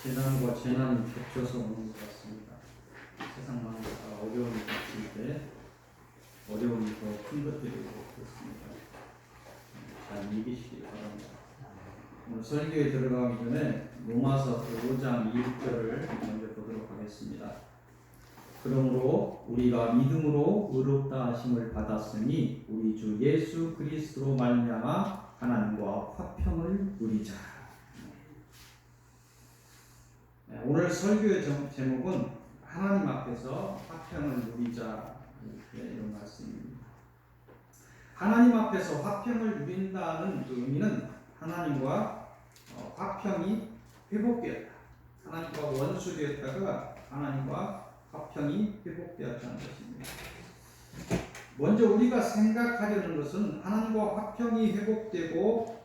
재난과 재난이 겹쳐서 오는 것 같습니다. 세상 만사가 어려움이 닥칠 때 어려움이 더 큰 것들이 그렇습니다. 잘 이기시기 바랍니다. 오늘 설교에 들어가기 전에 로마서 5장 2절을 먼저 보도록 하겠습니다. 그러므로 우리가 믿음으로 의롭다 하심을 받았으니 우리 주 예수 그리스도로 말미암아 하나님과 화평을 누리자. 오늘 설교의 제목은 하나님 앞에서 화평을 누리자, 이런 말씀입니다. 하나님 앞에서 화평을 누린다는 그 의미는 하나님과 화평이 회복되었다. 하나님과 원수되었다가 하나님과 화평이 회복되었다는 것입니다. 먼저 우리가 생각하려는 것은 하나님과 화평이 회복되고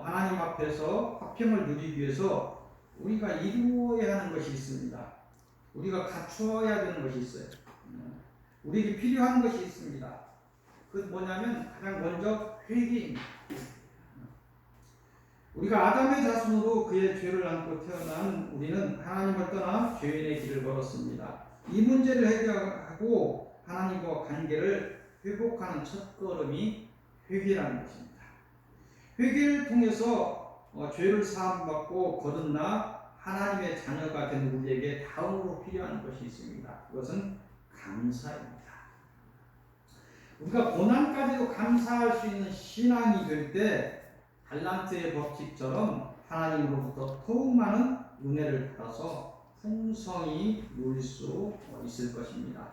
하나님 앞에서 화평을 누리기 위해서 우리가 이루어야 하는 것이 있습니다. 우리가 갖추어야 되는 것이 있어요. 우리에게 필요한 것이 있습니다. 그 뭐냐면 가장 먼저 회개입니다. 우리가 아담의 자손으로 그의 죄를 안고 태어난 우리는 하나님을 떠나 죄인의 길을 걸었습니다. 이 문제를 해결하고 하나님과 관계를 회복하는 첫걸음이 회개라는 것입니다. 회개를 통해서 죄를 사함받고 거듭나 하나님의 자녀가 된 우리에게 다음으로 필요한 것이 있습니다. 그것은 감사입니다. 우리가 고난까지도 감사할 수 있는 신앙이 될 때 달란트의 법칙처럼 하나님으로부터 더욱 많은 은혜를 받아서 풍성히 누릴 수 있을 것입니다.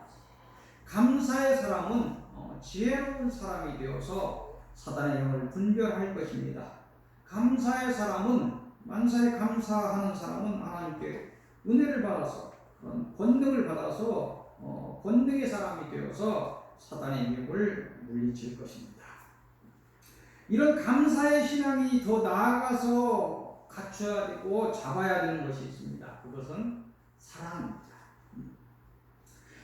감사의 사람은 지혜로운 사람이 되어서 사단의 영을 분별할 것입니다. 감사의 사람은, 만사에 감사하는 사람은 하나님께 은혜를 받아서, 그런 권능을 받아서 권능의 사람이 되어서 사단의 유혹을 물리칠 것입니다. 이런 감사의 신앙이 더 나아가서 갖춰야 되고 잡아야 되는 것이 있습니다. 그것은 사랑입니다.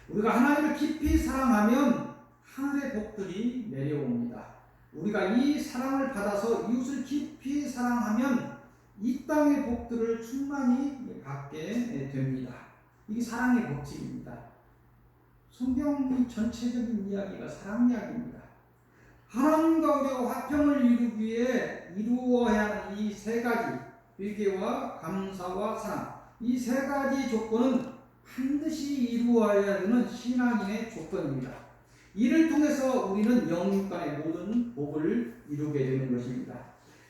우리가 하나님을 깊이 사랑하면 하늘의 복들이 내려옵니다. 우리가 이 사랑을 받아서 이웃을 깊이 사랑하면 이 땅의 복들을 충만히 받게 됩니다. 이게 사랑의 법칙입니다. 성경이 전체적인 이야기가 사랑 이야기입니다. 하나님과 우리가 화평을 이루기 위해 이루어야 하는 이 세 가지, 회개와 감사와 사랑, 이 세 가지 조건은 반드시 이루어야 되는 신앙인의 조건입니다. 이를 통해서 우리는 영육간의 모든 복을 이루게 되는 것입니다.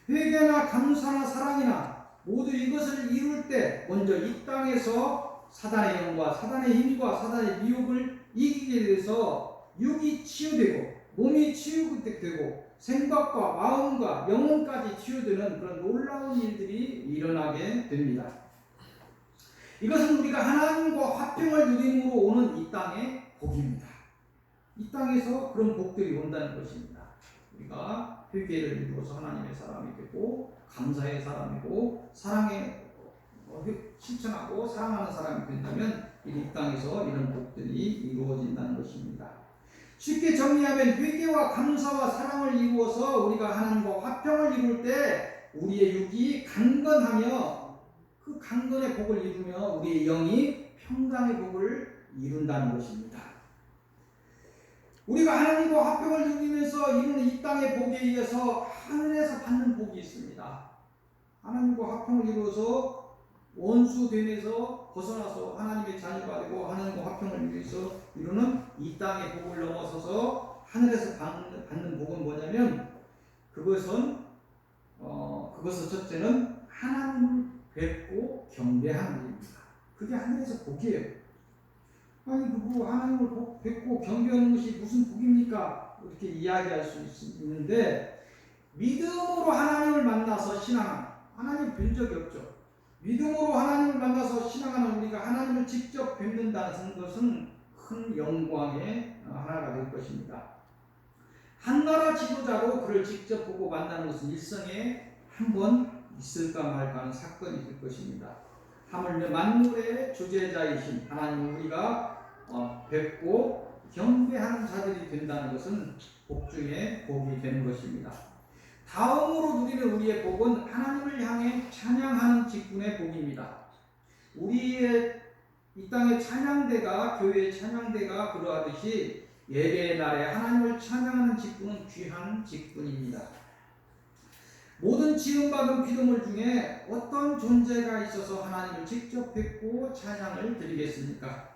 회개나 감사나 사랑이나 모두 이것을 이룰 때 먼저 이 땅에서 사단의 영과 사단의 힘과 사단의 미혹을 이기게 돼서 육이 치유되고 몸이 치유되고 생각과 마음과 영혼까지 치유되는 그런 놀라운 일들이 일어나게 됩니다. 이것은 우리가 하나님과 화평을 누림으로 오는 이 땅의 복입니다. 이 땅에서 그런 복들이 온다는 것입니다. 우리가 회개를 이루어서 하나님의 사람이 되고 감사의 사람이고 사랑에 실천하고 사랑하는 사람이 된다면 이 땅에서 이런 복들이 이루어진다는 것입니다. 쉽게 정리하면 회개와 감사와 사랑을 이루어서 우리가 하나님과 화평을 이룰 때 우리의 육이 강건하며 그 강건의 복을 이루며 우리의 영이 평강의 복을 이룬다는 것입니다. 우리가 하나님과 화평을 누리면서 이루는 이 땅의 복에 의해서 하늘에서 받는 복이 있습니다. 하나님과 화평을 이루어서 원수됨에서 벗어나서 하나님의 자녀가 되고 하나님과 화평을 위해서 이루는 이 땅의 복을 넘어서서 하늘에서 받는 복은 뭐냐면 그것은 첫째는 하나님을 뵙고 경배하는 일입니다. 그게 하늘에서 복이에요. 아니 그거 하나님을 뵙고 경배하는 것이 무슨 복입니까? 이렇게 이야기할 수 있는데 믿음으로 하나님을 만나서 신앙하는, 하나님 뵌 적이 없죠. 믿음으로 하나님을 만나서 신앙하는 우리가 하나님을 직접 뵙는다는 것은 큰 영광의 하나가 될 것입니다. 한 나라 지도자도 그를 직접 보고 만나는 것은 일생에 한 번 있을까 말까 하는 사건이 될 것입니다. 하물며 만물의 주재자이신 하나님 우리가 뵙고 경배하는 자들이 된다는 것은 복 중에 복이 되는 것입니다. 다음으로 누리는 우리의 복은 하나님을 향해 찬양하는 직분의 복입니다. 우리의 이 땅의 찬양대가, 교회의 찬양대가 그러하듯이 예배의 날에 하나님을 찬양하는 직분은 귀한 직분입니다. 모든 지음받은 피조물 중에 어떤 존재가 있어서 하나님을 직접 뵙고 찬양을 드리겠습니까?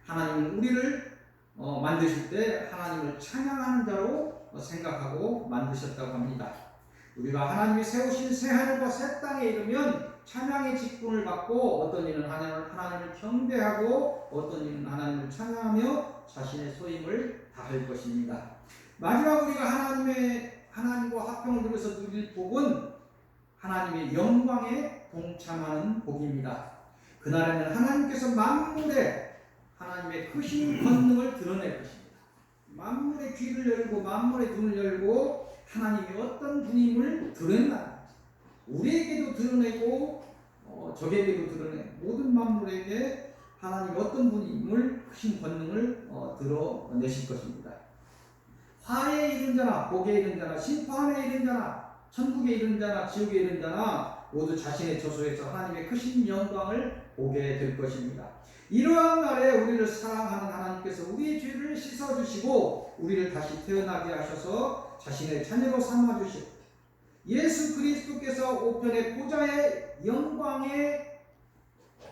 하나님은 우리를 만드실 때 하나님을 찬양하는 자로 생각하고 만드셨다고 합니다. 우리가 하나님이 세우신 새하늘과 새 땅에 이르면 찬양의 직분을 받고 어떤 이는 하나님을 경배하고 어떤 이는 하나님을 찬양하며 자신의 소임을 다할 것입니다. 마지막 우리가 하나님과 화평을 누려서 누릴 복은 하나님의 영광에 동참하는 복입니다. 그날에는 하나님께서 만물에 하나님의 크신 권능을 드러낼 것입니다. 만물의 귀를 열고 만물의 눈을 열고 하나님이 어떤 분임을 드러낸다. 우리에게도 드러내고 적에게도 드러내 모든 만물에게 하나님이 어떤 분임을 크신 권능을 드러내실 것입니다. 화에 이른 자나 복에 이른 자나 심판에 이른 자나 천국에 이른 자나 지옥에 이른 자나 모두 자신의 저소에서 하나님의 크신 영광을 보게 될 것입니다. 이러한 날에 우리를 사랑하는 하나님께서 우리의 죄를 씻어주시고 우리를 다시 태어나게 하셔서 자신의 자녀로 삼아주시고 예수 그리스도께서 우편의 보좌의 영광의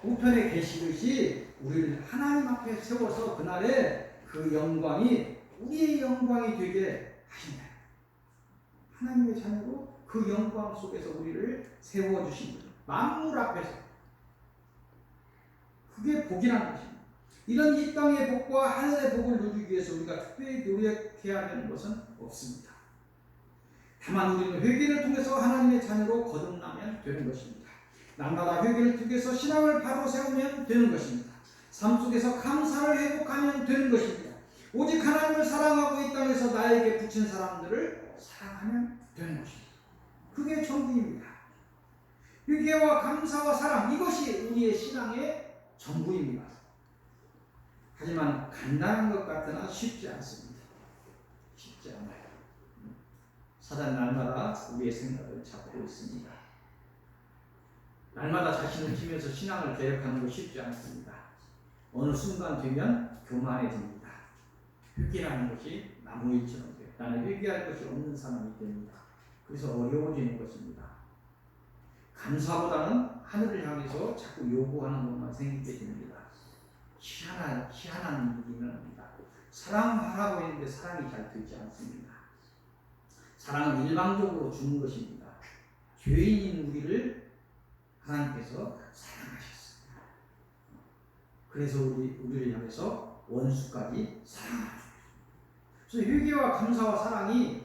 우편에 계시듯이 우리를 하나님 앞에 세워서 그날에 그 영광이 우리의 영광이 되게 하신다. 하나님의 자녀로 그 영광 속에서 우리를 세워주십니다. 만물 앞에서. 그게 복이라는 것입니다. 이런 이 땅의 복과 하늘의 복을 누리기 위해서 우리가 특별히 노력해야 하는 것은 없습니다. 다만 우리는 회개를 통해서 하나님의 자녀로 거듭나면 되는 것입니다. 날마다 회개를 통해서 신앙을 바로 세우면 되는 것입니다. 삶 속에서 감사를 회복하면 되는 것입니다. 오직 하나님을 사랑하고 이 땅에서 나에게 붙인 사람들을 사랑하면 되는 것입니다. 그게 전부입니다. 회개와 감사와 사랑, 이것이 우리의 신앙의 전부입니다. 하지만 간단한 것 같으나 쉽지 않습니다. 쉽지 않아요. 사단 날마다 우리의 생각을 잡고 있습니다. 날마다 자신을 치면서 신앙을 개혁하는 것 쉽지 않습니다. 어느 순간 되면 교만해집니다. 회개라는 것이 나무일처럼 돼요. 나는 회개할 것이 없는 사람이 됩니다. 그래서 어려워지는 것입니다. 감사보다는 하늘을 향해서 자꾸 요구하는 것만 생기게 됩니다. 희한한 일이 일어납니다. 사랑하라고 했는데 사랑이 잘 되지 않습니다. 사랑은 일방적으로 주는 것입니다. 죄인인 우리를 하나님께서 사랑하셨습니다. 그래서 우리를 향해서 원수까지 사랑하셨습니다. 그래서 회개와 감사와 사랑이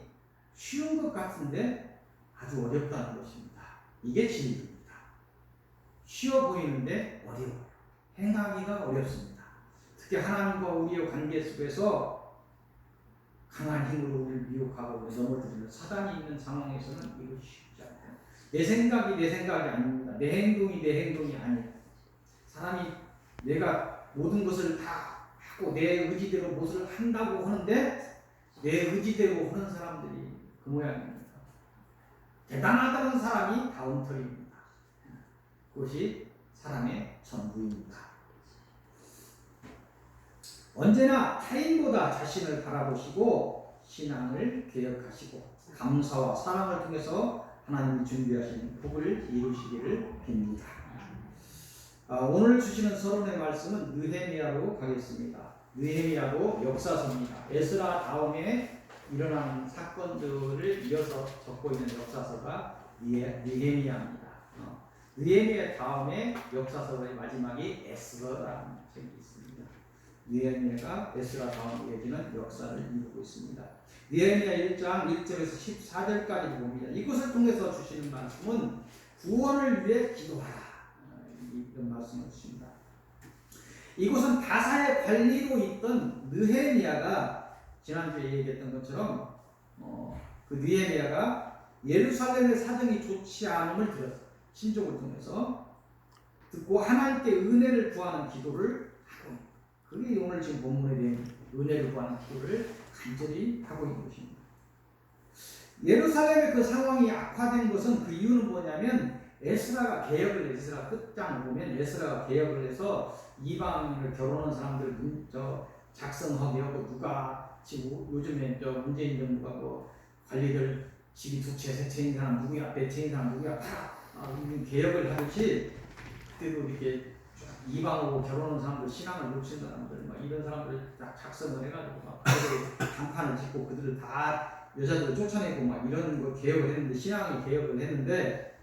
쉬운 것 같은데 아주 어렵다는 것입니다. 이게 진리입니다. 쉬워 보이는데 어려워요. 행하기가 어렵습니다. 특히 하나님과 우리의 관계 속에서 강한 힘으로 우리를 미혹하고 넘어뜨리는 사단이 있는 상황에서는 이것이 쉽지 않아요. 내 생각이 아닙니다. 내 행동이 아니에요. 사람이 내가 모든 것을 다 하고 내 의지대로 무엇을 한다고 하는데 내 의지대로 하는 사람들이 그 모양입니다. 대단하다는 사람이 다운터입니다. 그것이 사람의 전부입니다. 언제나 타인보다 자신을 바라보시고 신앙을 개혁하시고 감사와 사랑을 통해서 하나님이 준비하신 복을 이루시기를 빕니다. 오늘 주시는 서론의 말씀은 느헤미야로 가겠습니다. 느헤미야도 역사서입니다. 에스라 다음에 일어난 사건들을 이어서 적고 있는 역사서가 느헤미야입니다. 느헤미야 다음에 역사서의 마지막이 에스라라는 책이 있습니다. 느헤미야가 에스라 다음 이어지는 역사를 이루고 있습니다. 느헤미야 1장 1절에서 14절까지 봅니다. 이것을 통해서 주시는 말씀은 구원을 위해 기도하라, 이런 말씀을 주십니다. 이곳은 다사의 관리로 있던 느헤미야가 지난주에 얘기했던 것처럼 그 느헤미야가 예루살렘의 사정이 좋지 않음을 들었어요. 신족을 통해서 듣고 하나님께 은혜를 구하는 기도를 하고 있는, 그게 오늘 지금 본문에 대한 은혜를 구하는 기도를 간절히 하고 있는 것입니다. 예루살렘의 그 상황이 악화된 것은 그 이유는 뭐냐면 에스라가 개혁을 에스라 끝장을 보면 에스라가 개혁을 해서 이방인을 결혼한 사람들 작성하게 하고 누가 지금 요즘에 문재인 정부가 뭐 관리들 집이 두 채, 세 채인 사람 누구야, 네 채인 사람 누구야 다 개혁을 하듯이 그때도 이렇게 이방하고 결혼한 사람들, 신앙을 놓친 사람들, 막 이런 사람들 딱 작성을 해가지고 막 그들을 간판을 짓고 그들을 다 여자들을 쫓아내고 막 이런 거 개혁을 했는데 신앙이 개혁을 했는데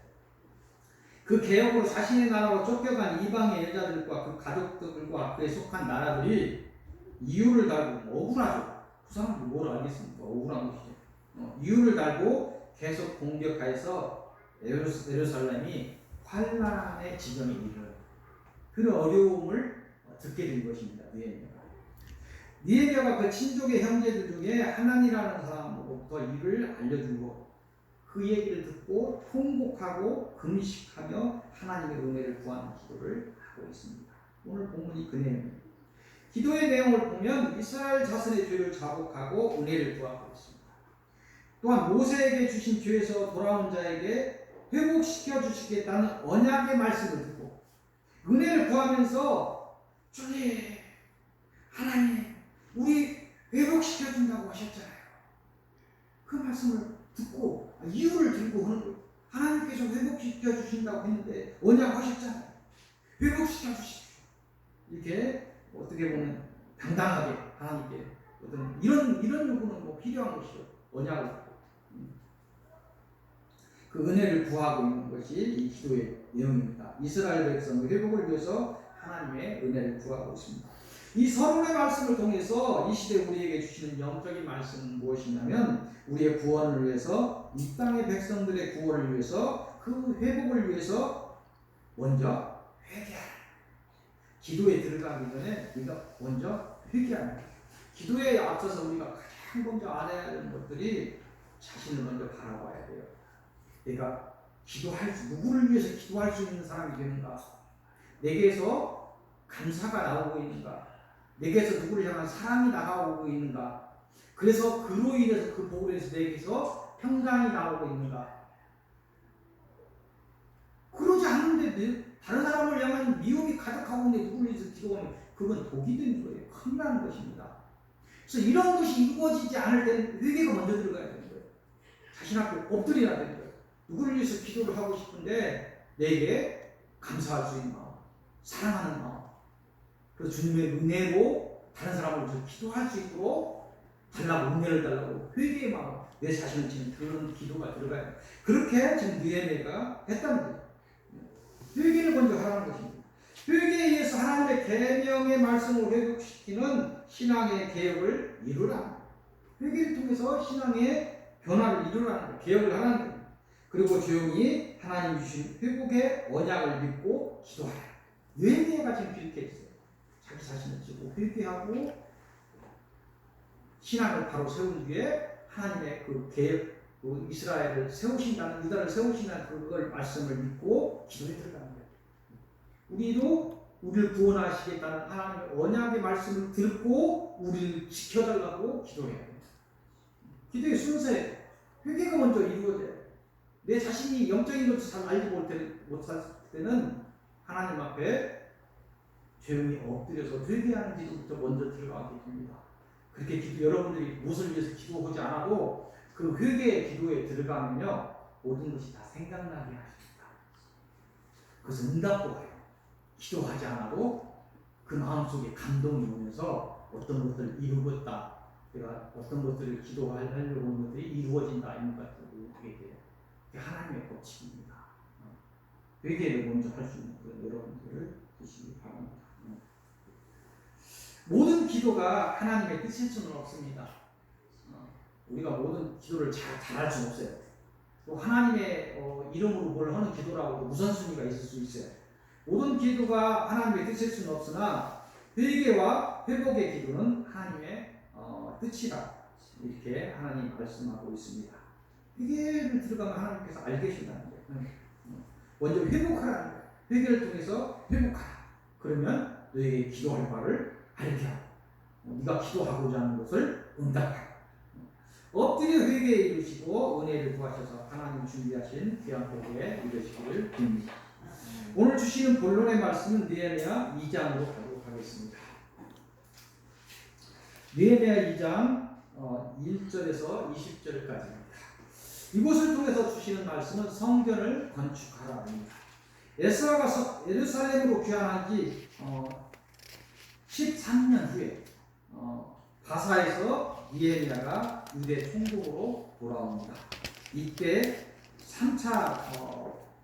그 개혁으로 자신의 나라로 쫓겨간 이방의 여자들과 그 가족들과 그에 속한 나라들이 이유를 달고 억울하죠. 그 사람들 뭘 알겠습니까? 억울한 것이죠. 이유를 달고 계속 공격하여서 예루살렘이 환란의 지경에 이르는 그런 어려움을 듣게 된 것입니다. 느헤미야가 그 친족의 형제들 중에 하나니라는 사람으로부터 이를 알려주고 그 얘기를 듣고 통곡하고 금식하며 하나님의 은혜를 구하는 기도를 하고 있습니다. 오늘 본문이 그 내용입니다. 기도의 내용을 보면 이스라엘 자손의 죄를 자복하고 은혜를 구하고 있습니다. 또한 모세에게 주신 죄에서 돌아온 자에게 회복시켜 주시겠다는 언약의 말씀을 듣고 은혜를 구하면서 주님, 하나님, 우리 회복시켜 준다고 하셨잖아요. 그 말씀을 듣고 이유를 들고 하는 거예요. 하나님께서 회복시켜 주신다고 했는데 언약하셨잖아요. 회복시켜 주십시오. 이렇게 어떻게 보면 당당하게 하나님께 어떤 이런 요구는 뭐 필요한 것이죠. 언약을 그 은혜를 구하고 있는 것이 이 기도의 내용입니다. 이스라엘 백성의 회복을 위해서 하나님의 은혜를 구하고 있습니다. 이 서론의 말씀을 통해서 이 시대 우리에게 주시는 영적인 말씀은 무엇이냐면 우리의 구원을 위해서 이 땅의 백성들의 구원을 위해서 그 회복을 위해서 먼저 회개하라. 기도에 들어가기 전에 우리가 먼저 회개하라. 기도에 앞서서 우리가 가장 먼저 알아야 하는 것들이 자신을 먼저 바라봐야 돼요. 내가 누구를 위해서 기도할 수 있는 사람이 되는가? 내게서 감사가 나오고 있는가? 내게서 누구를 향한 사랑이 나가오고 있는가? 그래서 그로 인해서 그 복으로 인해서 내게서 평강이 나오고 있는가? 그러지 않는데 다른 사람을 향한 미움이 가득하고 있는데 누구를 위해서 기도하면 그건 독이 되는 거예요. 큰일 나는 것입니다. 그래서 이런 것이 이루어지지 않을 때는 회개가 먼저 들어가야 되는 거예요. 자신 앞에 엎드려야 되는 거예요. 누구를 위해서 기도를 하고 싶은데 내게 감사할 수 있는 마음, 사랑하는 마음, 그래서 주님의 은혜로 다른 사람을 위해서 기도할 수 있도록 달라고 은혜를 달라고 회개의 마음, 내 자신을 지금 그런 기도가 들어가야 돼요. 그렇게 지금 느헤미야가 했다는 거예요. 회개를 먼저 하라는 것입니다. 회개에 의해서 하나님의 계명의 말씀을 회복시키는 신앙의 개혁을 이루라. 회개를 통해서 신앙의 변화를 이루라는 거예요. 개혁을 하라는 거예요. 그리고 조용히 하나님 주신 회복의 언약을 믿고 기도하라. 느헤미야가 지금 이렇게 했어요. 자기 자신을 지고 회개하고 신앙을 바로 세운 뒤에 하나님의 그 개혁, 그 이스라엘을 세우신다는, 유다를 세우신다는 그걸 말씀을 믿고 기도에 들어가는 거예요. 우리도 우리를 구원하시겠다는 하나님의 언약의 말씀을 듣고 우리를 지켜달라고 기도해야 돼요. 기도의 순서에 회개가 먼저 이루어져요. 내 자신이 영적인 것을 잘 알지 못할 때는 하나님 앞에 조용히 엎드려서 회개하는 기도부터 먼저 들어가게 됩니다. 그렇게 여러분들이 무엇을 위해서 기도하지 않아도 그 회개의 기도에 들어가면요 모든 것이 다 생각나게 하십니다. 그래서 응답도 와요. 기도하지 않아도 그 마음속에 감동이 오면서 어떤 것들을 이루었다, 내가 어떤 것들을 기도하려고 하는 것들이 이루어진다, 이런 것들을 보게 돼요. 하나님의 법칙입니다. 회개를 먼저 할 수 있는 그런 여러분들을 드시기 바랍니다. 모든 기도가 하나님의 뜻일 수는 없습니다. 우리가 모든 기도를 잘할 수는 없어요. 또 하나님의 이름으로 뭘 하는 기도라고 우선순위가 있을 수 있어요. 모든 기도가 하나님의 뜻일 수는 없으나 회개와 회복의 기도는 하나님의 뜻이다. 이렇게 하나님 말씀하고 있습니다. 회개를 들어가면 하나님께서 알게 해준다는 거예요. 먼저 회복하라는 거예요. 회개를 통해서 회복하라. 그러면 너에게 기도할 바를 알게 하고 네가 기도하고자 하는 것을 응답하라. 엎드려 회개에 이르시고 은혜를 구하셔서 하나님 준비하신 귀한 복에 이르시기를 빕니다. 오늘 주시는 본론의 말씀은 느헤미야 2장으로 가도록 하겠습니다. 느헤미야 2장 1절에서 20절까지입니다. 이곳을 통해서 주시는 말씀은 성전을 건축하라입니다. 에스라가 예루살렘으로 귀환한 지 13년 후에 바사에서 느헤미야가 유대 총독으로 돌아옵니다. 이때 3차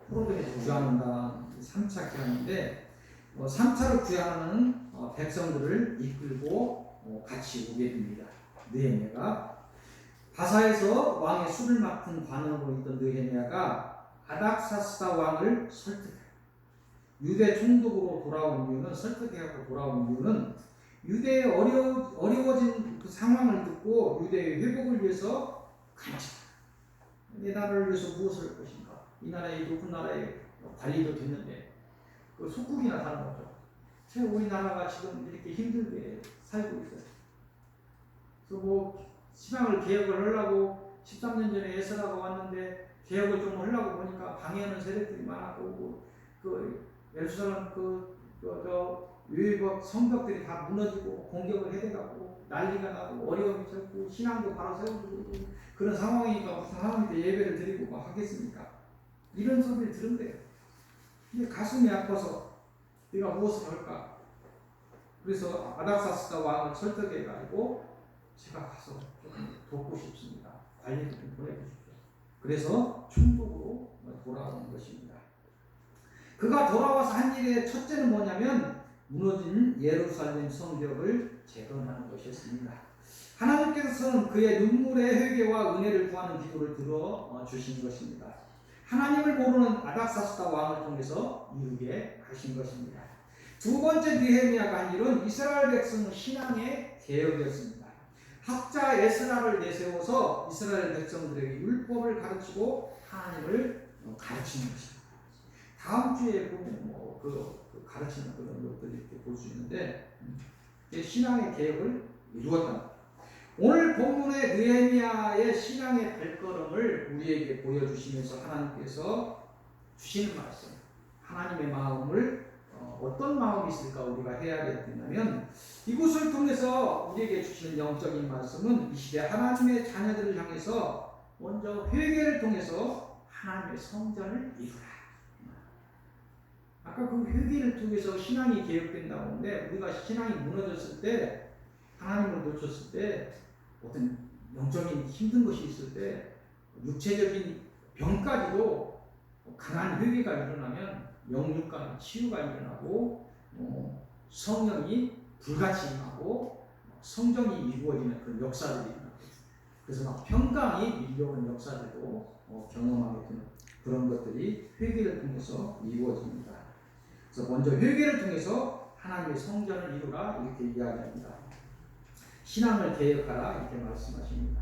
프로그램에서 귀환한다. 3차 귀환인데 3차로 귀환하는 백성들을 이끌고 같이 오게 됩니다. 느헤미야가 바사에서 왕의 술을 맡은 관원으로 있던 느헤미야가 아닥사스다 왕을 설득해요. 유대 총독으로 돌아온 이유는 설득해갖고 돌아온 이유는 유대의 어려워진 그 상황을 듣고 유대의 회복을 위해서 간척. 이 나라를 위해서 무엇을 할 것인가? 이 나라의 높은 나라의 관리도 됐는데 그 속국이나 다름없죠. 우리나라가 지금 이렇게 힘들게 살고 있어요. 그래서 뭐 신앙을 개혁을 하려고 13년 전에 에스라가 왔는데 개혁을 좀 하려고 보니까 방해하는 세력들이 많았고 그 예루살렘 유일법 성벽들이 다 무너지고 공격을 해대가고 난리가 나고 어려움이 있었고 신앙도 바로 세우고 그런 상황이니까 무슨 하나님께 예배를 드리고 막 하겠습니까? 이런 소리를 들은대요. 근데 가슴이 아파서 내가 무엇을 할까? 그래서 아닥사스다 왕을 설득해가지고 제가 가서 조금 돕고 싶습니다. 관리도 좀 보내주십시오. 그래서 총독으로 돌아오는 것입니다. 그가 돌아와서 한 일의 첫째는 뭐냐면 무너진 예루살렘 성벽을 재건하는 것이었습니다. 하나님께서는 그의 눈물의 회개와 은혜를 구하는 기도를 들어 주신 것입니다. 하나님을 모르는 아닥사스다 왕을 통해서 이루게 하신 것입니다. 두 번째 느헤미야가 한 일은 이스라엘 백성 신앙의 개혁이었습니다. 학자 에스라를 내세워서 이스라엘 백성들에게 율법을 가르치고 하나님을 가르치는 것입니다. 다음 주에 보면 그 가르치는 그런 것들을 이렇게 볼 수 있는데 신앙의 개혁을 이루었다. 오늘 본문의 느헤미야의 신앙의 발걸음을 우리에게 보여주시면서 하나님께서 주시는 말씀, 하나님의 마음을 어떤 마음이 있을까 우리가 해야 되냐면 이곳을 통해서 우리에게 주시는 영적인 말씀은 이 시대 하나님의 자녀들을 향해서 먼저 회개를 통해서 하나님의 성전을 이루라. 아까 그 회개를 통해서 신앙이 개혁된다고 하는데 우리가 신앙이 무너졌을 때 하나님을 놓쳤을 때 어떤 영적인 힘든 것이 있을 때 육체적인 병까지도 강한 회개가 일어나면 영육간 치유가 일어나고 성령이 불같이 임하고 성전이 이루어지는 그런 역사들이 일어나고 그래서 막 평강이 밀려오는 역사들도 경험하게 되는 그런 것들이 회개를 통해서 이루어집니다. 그래서 먼저 회개를 통해서 하나님의 성전을 이루라 이렇게 이야기합니다. 신앙을 개혁하라 이렇게 말씀하십니다.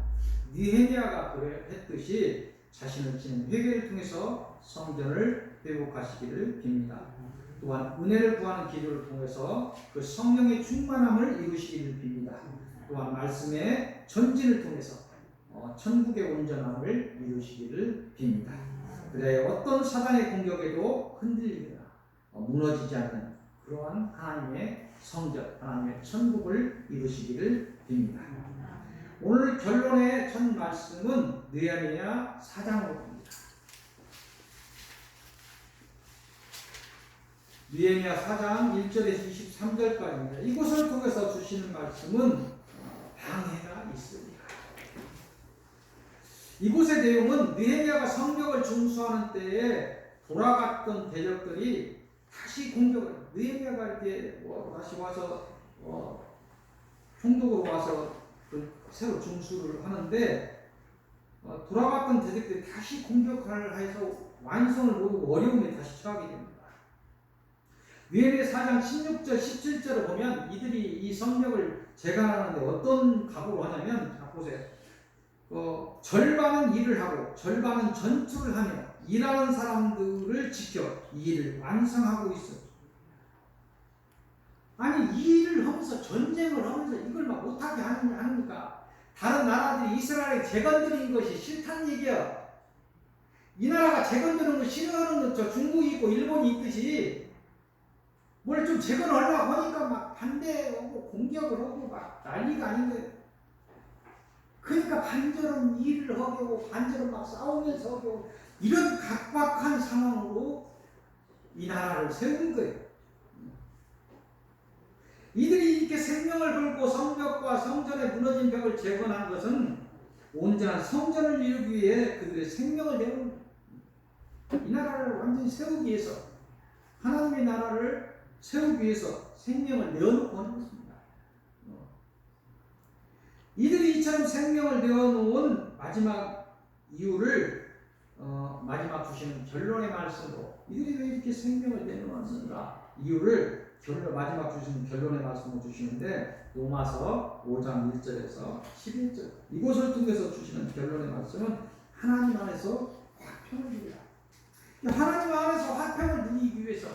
느헤미야가 그랬듯이 자신을 지닌 회개를 통해서 성전을 회복하시기를 빕니다. 또한 은혜를 구하는 기도를 통해서 그 성령의 충만함을 이루시기를 빕니다. 또한 말씀의 전진을 통해서 천국의 온전함을 이루시기를 빕니다. 그래 어떤 사단의 공격에도 흔들리거나 무너지지 않는 그러한 하나님의 성전, 하나님의 천국을 이루시기를 빕니다. 오늘 결론의 첫 말씀은 느헤미야 4장으로 봅니다. 느헤미야 4장 1절에서 23절까지입니다. 이곳을 통해서 주시는 말씀은 방해가 있으리라. 이곳의 내용은 느헤미야가 성벽을 중수하는 때에 돌아갔던 대적들이 다시 공격을 느헤미야가 이렇게 다시 와서 총독으로 와서 새로 중수를 하는데 돌아갔던 대적들이 다시 공격을 해서 완성을 모르고 어려움에 다시 처하게 됩니다. 느헤미야 4장 16절 17절을 보면 이들이 이 성벽을 재건하는데 어떤 각오로 하냐면 자 보세요. 절반은 일을 하고 절반은 전투를 하며 일하는 사람들을 지켜 이 일을 완성하고 있어요. 아니 이 일을 하면서 전쟁을 하면서 이걸 막 못하게 하니까 다른 나라들이 이스라엘에 재건드린 것이 싫다는 얘기야. 이 나라가 재건드는 거 싫어하는 저 중국이 있고 일본이 있듯이 뭘 좀 재건하려고 하니까 막 반대하고 공격을 하고 막 난리가 아닌데, 그러니까 반절은 일을 하고 반절은 막 싸우면서 하고 이런 각박한 상황으로 이 나라를 세운 거예요. 이들이 이렇게 생명을 걸고 성벽과 성전의 무너진 벽을 재건한 것은 온전한 성전을 이루기 위해 그들의 생명을 내는, 이 나라를 완전히 세우기 위해서, 하나님의 나라를 세우기 위해서 생명을 내어놓고 하는 것입니다. 이들이 이처럼 생명을 내어놓은 마지막 이유를 마지막 주시는 결론의 말씀으로, 이들이 왜 이렇게 생명을 내놓았는가 이유를 마지막 주시는 결론의 말씀을 주시는데, 로마서 5장 1절에서 11절 이곳을 통해서 주시는 결론의 말씀은 하나님 안에서 화평을 누리라. 하나님 안에서 화평을 누리기 위해서,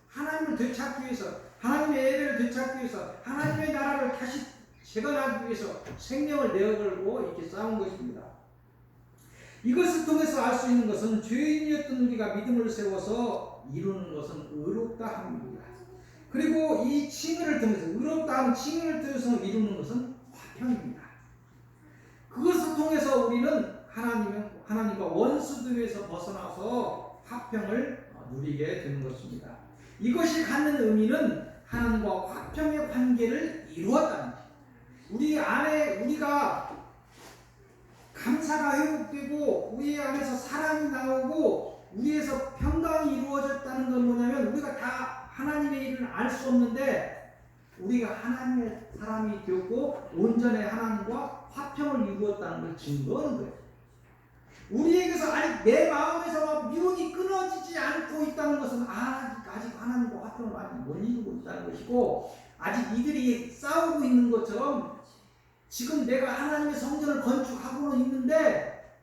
하나님을 되찾기 위해서, 하나님의 예배를 되찾기 위해서, 하나님의 나라를 다시 재건하기 위해서 생명을 내어걸고 이렇게 싸운 것입니다. 이것을 통해서 알 수 있는 것은 죄인이었던 우리가 믿음을 세워서 이루는 것은 의롭다 함입니다. 그리고 이 칭의를 통해서, 의롭다 하는 칭의를 통해서 이루는 것은 화평입니다. 그것을 통해서 우리는 하나님과 원수됨에서 벗어나서 화평을 누리게 되는 것입니다. 이것이 갖는 의미는 하나님과 화평의 관계를 이루었다는 것. 우리 안에 우리가 감사가 회복되고 우리 안에서 사랑이 나오고 우리에서 평강이 이루어졌다는 건 뭐냐면, 우리가 다 하나님의 일을 알 수 없는데 우리가 하나님의 사람이 되었고 온전히 하나님과 화평을 이루었다는 걸 증거하는 거예요. 우리에게서 아직 내 마음에서 미움이 끊어지지 않고 있다는 것은 아직 하나님과 화평을 아직 못 이루고 있다는 것이고, 아직 이들이 싸우고 있는 것처럼 지금 내가 하나님의 성전을 건축하고는 있는데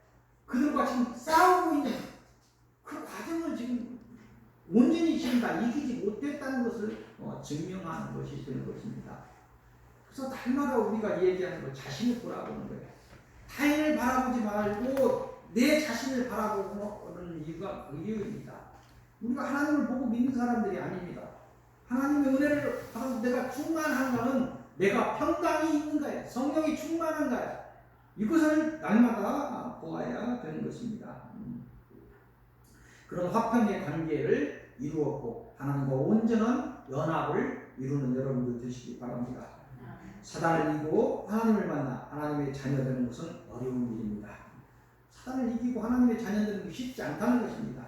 그들과 지금 싸우고 있는 그 과정을 지금 온전히 지금 다 이기지 못했다는 것을 증명하는 것이 되는 것입니다. 그래서 날마다 우리가 얘기하는 거, 자신을 보라보는 거예요. 타인을 바라보지 말고 내 자신을 바라보는 이유가 그 이유입니다. 우리가 하나님을 보고 믿는 사람들이 아닙니다. 하나님의 은혜를 받아서 내가 충만한가는 내가 평강이 있는가요? 성령이 충만한가요? 이것을 날마다 보아야 되는 것입니다. 그런 화평의 관계를 이루었고 하나님과 온전한 연합을 이루는 여러분들 되시기 바랍니다. 사단을 이기고 하나님을 만나 하나님의 자녀 되는 것은 어려운 일입니다. 사단을 이기고 하나님의 자녀 되는 것이 쉽지 않다는 것입니다.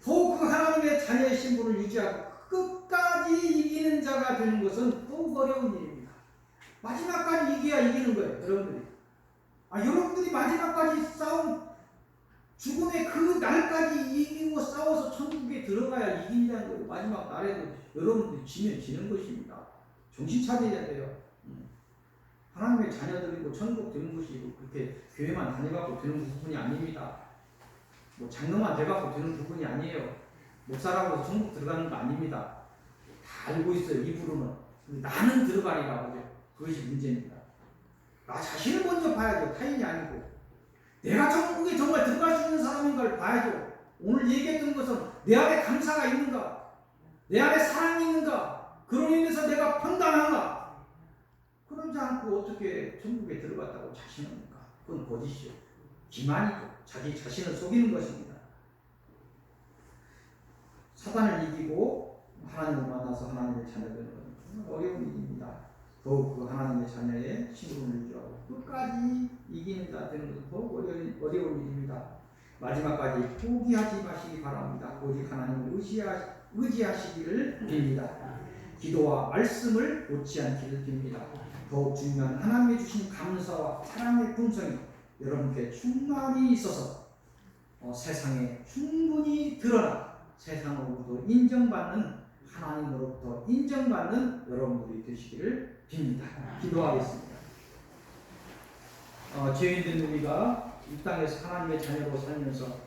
더욱 그 하나님의 자녀의 신분을 유지하고 끝까지 이기는 자가 되는 것은 더욱 어려운 일입니다. 마지막까지 이겨야 이기는 거예요, 여러분들이. 여러분들이 마지막까지 싸움, 죽음의 그 날까지 이기고 싸워서 천국에 들어가야 이긴다는 거예요. 마지막 날에도 여러분들이 지면 지는 것입니다. 정신 차려야 돼요. 하나님의 자녀들이고 천국 되는 것이 그렇게 교회만 다녀갖고 되는 부분이 아닙니다. 뭐 장로만 돼갖고 되는 부분이 아니에요. 목사라고 천국 들어가는 거 아닙니다. 다 알고 있어요, 입으로는. 나는 들어가리라고 하죠. 그것이 문제입니다. 나 자신을 먼저 봐야죠. 타인이 아니고. 내가 천국에 정말 들어갈 수 있는 사람인 걸 봐야죠. 오늘 얘기했던 것은 내 안에 감사가 있는가? 내 안에 사랑이 있는가? 그로 인해서 내가 평강한가? 그러지 않고 어떻게 천국에 들어갔다고 자신합니까? 그건 거짓이죠. 기만이죠. 자기 자신을 속이는 것입니다. 사단을 이기고 하나님을 만나서 하나님의 자녀 되는 것은 어려운 일입니다. 더욱 그 하나님의 자녀의 신분을 유지하고 끝까지 이기는 자 되는 것은 더욱 어려운 일입니다. 마지막까지 포기하지 마시기 바랍니다. 오직 하나님을 의지하시기를 빕니다. 기도와 말씀을 놓지 않기를 빕니다. 더욱 중요한 하나님이 주신 감사와 사랑의 품성이 여러분께 충만히 있어서 세상에 충분히 드러나 세상으로부터 인정받는, 하나님으로부터 인정받는 여러분들이 되시기를 빕니다. 기도하겠습니다. 죄인된 우리가 이 땅에서 하나님의 자녀로 살면서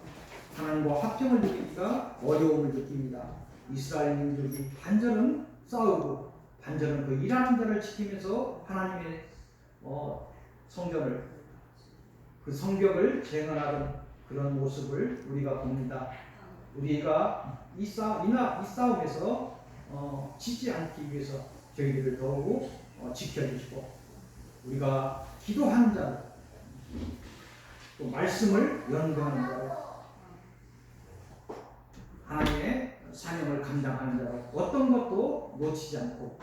하나님과 화평을 누리기가 어려움을 느낍니다. 이스라엘 민족이 반절은 싸우고 반절은 그 일하는 자를 지키면서 하나님의 성전을 그 성벽을 쟁언하던 그런 모습을 우리가 봅니다. 우리가 이 싸움에서 지지 않기 위해서 저희들을 더욱 지켜주시고, 우리가 기도하는 자로, 또 말씀을 연구하는 자로, 하나님의 사명을 감당하는 자로 어떤 것도 놓치지 않고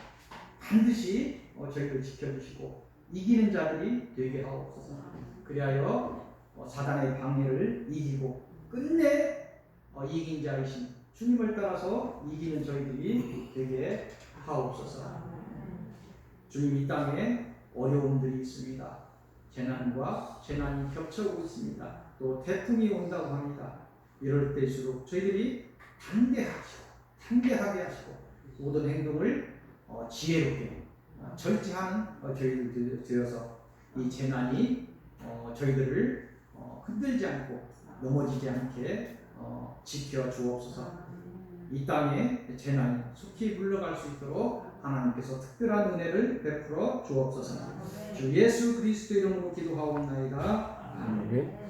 반드시 저희를 지켜주시고 이기는 자들이 되게 하옵소서. 그리하여 사단의 방해를 이기고 끝내 이긴 자이신 주님을 따라서 이기는 저희들이 되게 하옵소서. 주님, 이 땅에 어려움들이 있습니다. 재난과 재난이 겹쳐오고 있습니다. 또 태풍이 온다고 합니다. 이럴 때일수록 저희들이 담대하게 하시고 모든 행동을 지혜롭게 절제하는 저희들 되어서 이 재난이 저희들을 흔들지 않고 넘어지지 않게 지켜 주옵소서. 이 땅에 재난이 속히 물러갈 수 있도록 하나님께서 특별한 은혜를 베풀어 주옵소서. 주 예수 그리스도 이름으로 기도하옵나이다. 아멘.